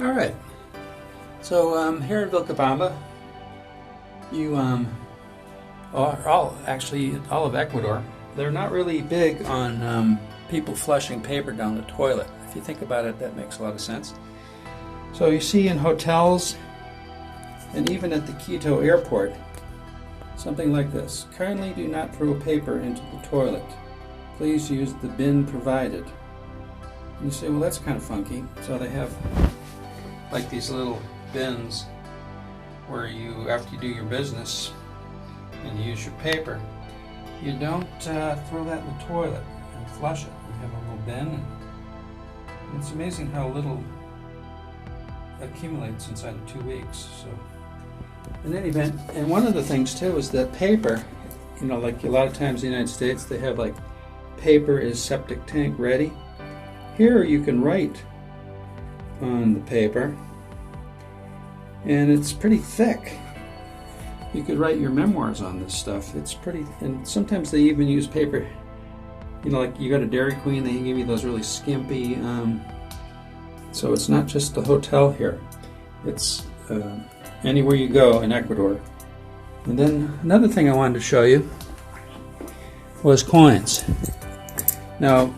All right. So here in Vilcabamba, you all of Ecuador, they're not really big on people flushing paper down the toilet. If you think about it, that makes a lot of sense. So you see in hotels and even at the Quito airport, something like this. Kindly do not throw paper into the toilet. Please use the bin provided. And you say, well, that's kind of funky. So they have like these little bins where you, after you do your business and you use your paper, you don't throw that in the toilet and flush it. You have a little bin. And it's amazing how little accumulates inside of 2 weeks. So, in any event, and one of the things too is that paper, you know, like a lot of times in the United States, they have like paper is septic tank ready. Here you can write on the paper, and it's pretty thick. You could write your memoirs on this stuff. It's pretty, and sometimes they even use paper, you know, like you go to Dairy Queen, they give you those really skimpy, so it's not just the hotel here. It's anywhere you go in Ecuador. And then another thing I wanted to show you was coins. Now,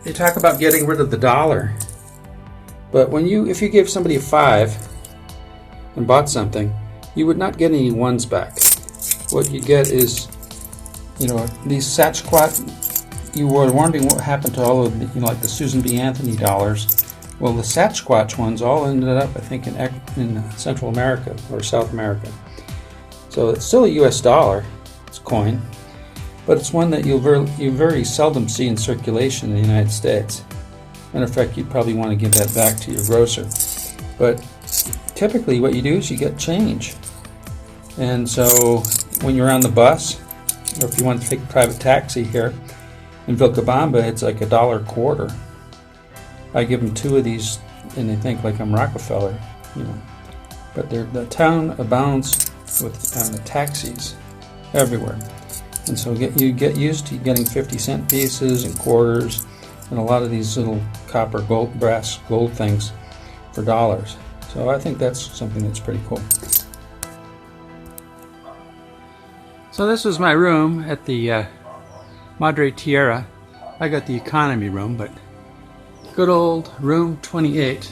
they talk about getting rid of the dollar, but if you gave somebody a 5 and bought something, you would not get any ones back. What you get is, you know, these Sasquatch. You were wondering what happened to all of the, you know, like the Susan B. Anthony dollars. Well, the Sasquatch ones all ended up, I think, in Central America or South America. So it's still a U.S. dollar. It's a coin, but it's one that you very seldom see in circulation in the United States. Matter of fact, you'd probably want to give that back to your grocer. But typically, what you do is you get change. And so when you're on the bus, or if you want to take a private taxi here in Vilcabamba, it's like $1.25. I give them 2 of these, and they think like I'm Rockefeller, you know. But the town abounds with taxis everywhere, and so you get used to getting 50-cent pieces and quarters, and a lot of these little copper, gold, brass, gold things for dollars. So I think that's something that's pretty cool. So this was my room at the Madre Tierra. I got the economy room, but good old room 28.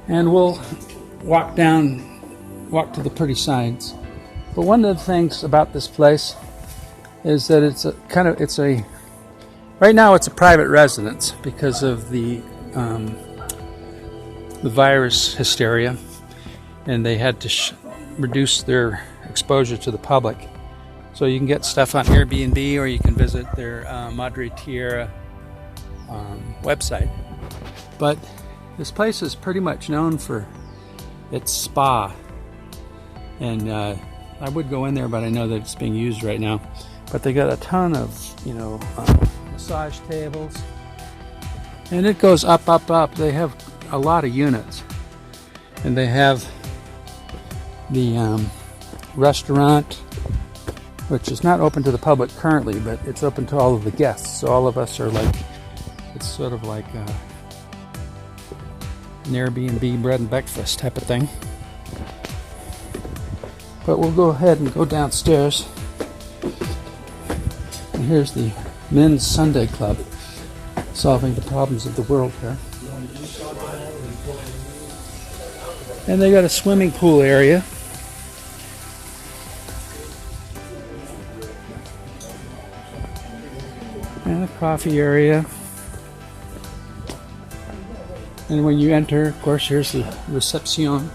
And we'll walk to the pretty sides. But one of the things about this place is that right now it's a private residence because of the virus hysteria, and they had to reduce their exposure to the public. So you can get stuff on Airbnb, or you can visit their Madre Tierra website. But this place is pretty much known for its spa, and I would go in there, but I know that it's being used right now. But they got a ton of, you know, massage tables, and it goes up, up, up. They have a lot of units, and they have the restaurant, which is not open to the public currently, but it's open to all of the guests. So all of us are like, it's sort of like an Airbnb bread and breakfast type of thing. But we'll go ahead and go downstairs. And here's the Men's Sunday Club, solving the problems of the world here. And they got a swimming pool area. And a coffee area. And when you enter, of course, here's the reception.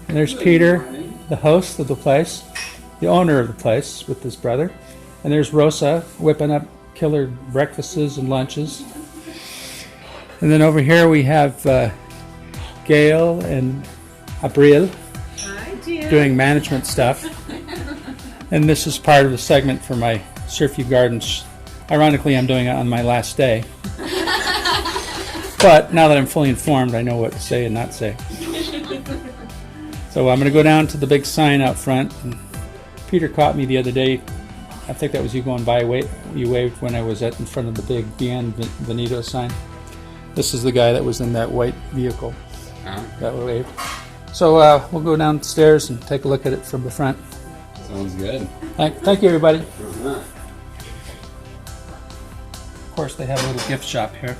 And there's Peter, the host of the place, the owner of the place, with his brother. And there's Rosa whipping up killer breakfasts and lunches. And then over here we have Gail and Abril doing management stuff. And this is part of the segment for my Surfview Gardens. Ironically, I'm doing it on my last day. But now that I'm fully informed, I know what to say and not say. So I'm going to go down to the big sign out front and Peter caught me the other day. I think that was you going by. You waved when I was in front of the big Bienvenido sign. This is the guy that was in that white vehicle that waved. So we'll go downstairs and take a look at it from the front. Sounds good. Thank you, everybody. Of course, they have a little gift shop here.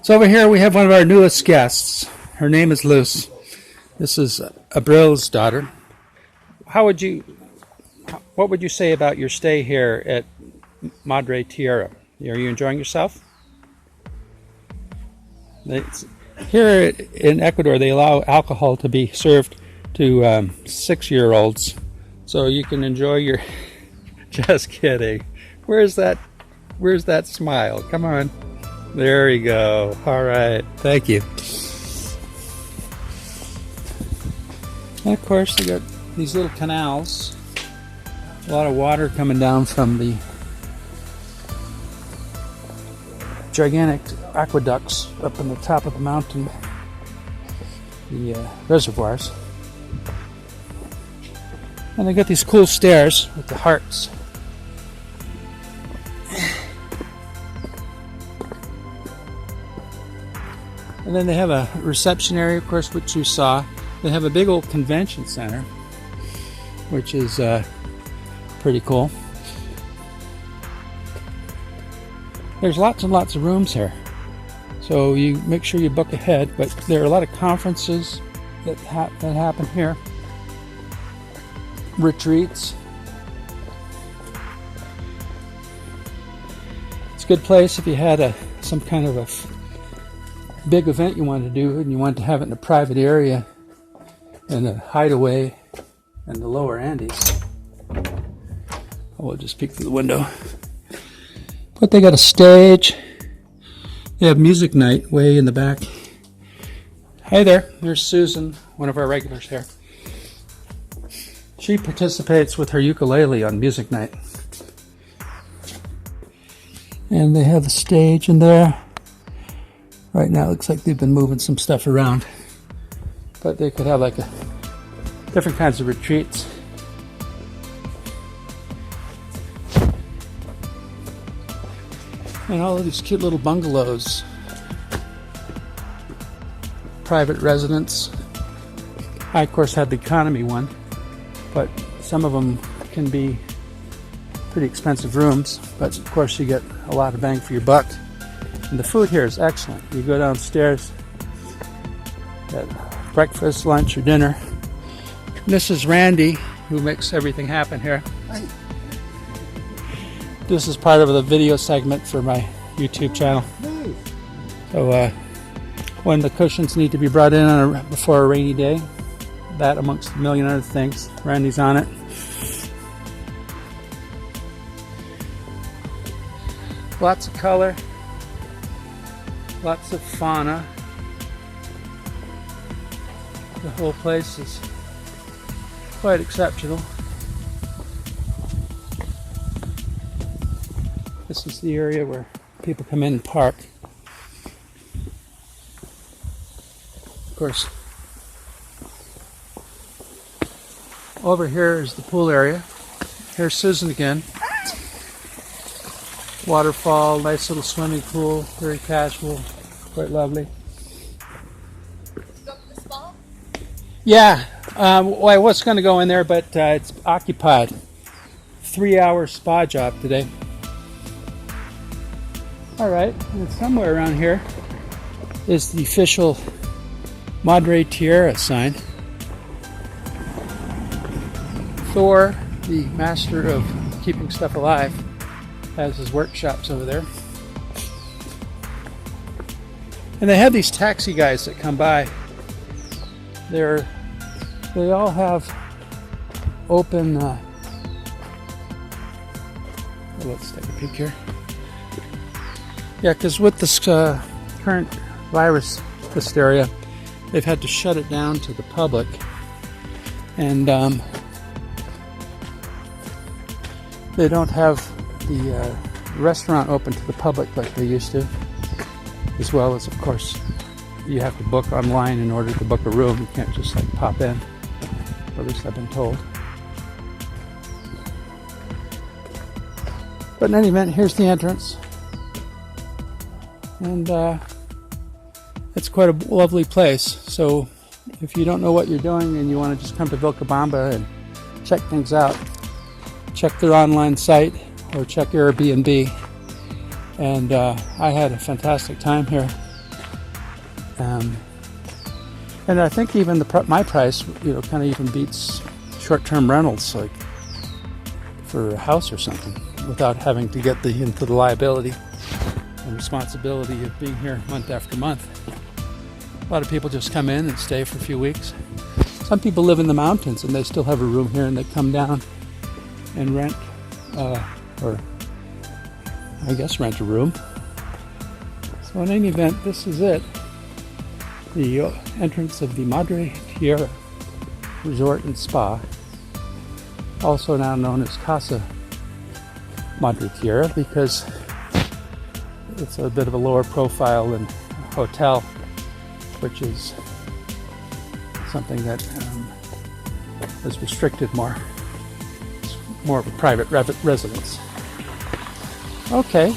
So over here we have one of our newest guests. Her name is Luz. This is Abril's daughter. What would you say about your stay here at Madre Tierra? Are you enjoying yourself? Here in Ecuador, they allow alcohol to be served to 6-year-olds, so you can enjoy your. Just kidding. Where's that smile? Come on. There we go. All right. Thank you. And of course, they got these little canals. A lot of water coming down from the gigantic aqueducts up on the top of the mountain, the reservoirs. And they got these cool stairs with the hearts. And then they have a reception area, of course, which you saw. They have a big old convention center, which is pretty cool. There's lots and lots of rooms here, so you make sure you book ahead. But there are a lot of conferences that happen here, retreats. It's a good place if you had some kind of a big event you wanted to do and you wanted to have it in a private area in a hideaway in the lower Andes. We'll just peek through the window. But they got a stage. They have music night way in the back. Hey there, there's Susan, one of our regulars here. She participates with her ukulele on music night. And they have a stage in there. Right now it looks like they've been moving some stuff around. But they could have different kinds of retreats. And all of these cute little bungalows. Private residence. I, of course, had the economy one. But some of them can be pretty expensive rooms. But, of course, you get a lot of bang for your buck. And the food here is excellent. You go downstairs, get breakfast, lunch, or dinner. This is Randy, who makes everything happen here. Hi. This is part of the video segment for my YouTube channel. So when the cushions need to be brought in before a rainy day, that amongst a million other things, Randy's on it. Lots of color. Lots of fauna. The whole place is quite exceptional. This is the area where people come in and park. Of course, over here is the pool area. Here's Susan again. Waterfall, nice little swimming pool, very casual, quite lovely. Go to the spa? Yeah, well, I was going to go in there, but it's occupied. 3-hour spa job today. All right, and somewhere around here is the official Madre Tierra sign. Thor, the master of keeping stuff alive, has his workshops over there. And they have these taxi guys that come by. They all have open let's take a peek here. Yeah, because with this current virus hysteria, they've had to shut it down to the public, and they don't have the restaurant open to the public like they used to, as well as, of course, you have to book online in order to book a room. You can't just like pop in, or at least I've been told. But in any event, here's the entrance, and it's quite a lovely place. So if you don't know what you're doing and you want to just come to Vilcabamba and check things out, check their online site or check Airbnb. And I had a fantastic time here. And I think even my price, kind of even beats short-term rentals, like for a house or something, without having to get into the liability and responsibility of being here month after month. A lot of people just come in and stay for a few weeks. Some people live in the mountains and they still have a room here, and they come down and rent, or I guess rent a room. So in any event, this is it. The entrance of the Madre, Tierra Resort and Spa, also now known as Casa, Madre Tierra, because it's a bit of a lower profile than a hotel, which is something that is restricted more. It's more of a private residence. Okay.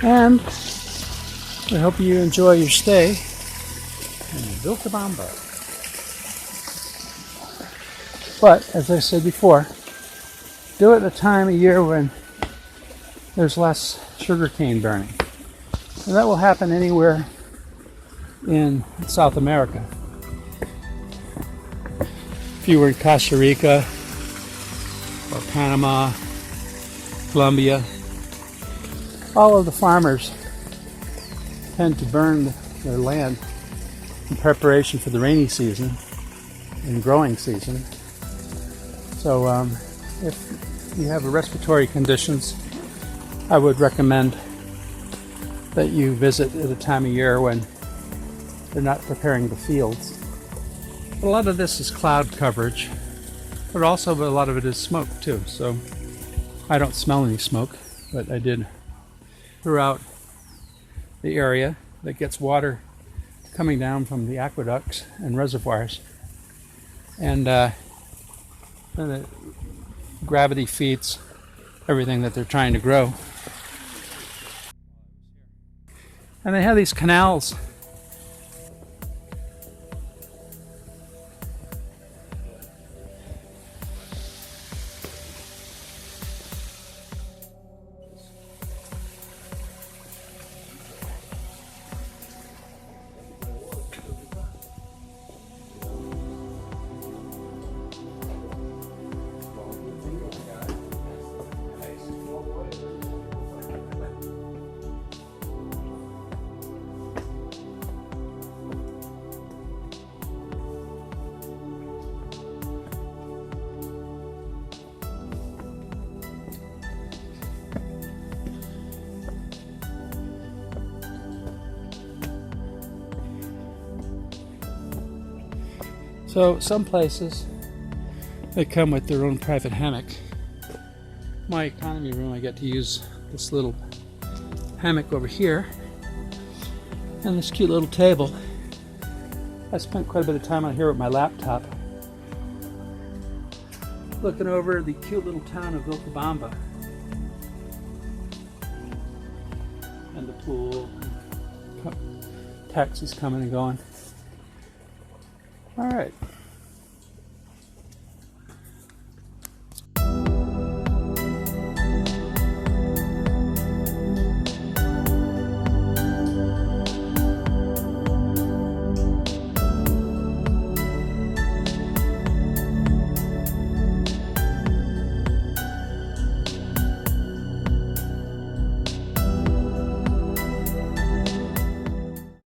And I hope you enjoy your stay in Vilcabamba. But, as I said before, do it at a time of year when there's less sugarcane burning. And that will happen anywhere in South America. If you were in Costa Rica or Panama, Colombia, all of the farmers tend to burn their land in preparation for the rainy season and growing season. So if you have respiratory conditions, I would recommend that you visit at a time of year when they're not preparing the fields. But a lot of this is cloud coverage, but a lot of it is smoke too. So I don't smell any smoke, but I did throughout the area that gets water coming down from the aqueducts and reservoirs, and then the gravity feeds everything that they're trying to grow. And they have these canals. So some places, they come with their own private hammock. My economy room, I get to use this little hammock over here and this cute little table. I spent quite a bit of time on here with my laptop, looking over the cute little town of Vilcabamba and the pool, taxis coming and going. All right.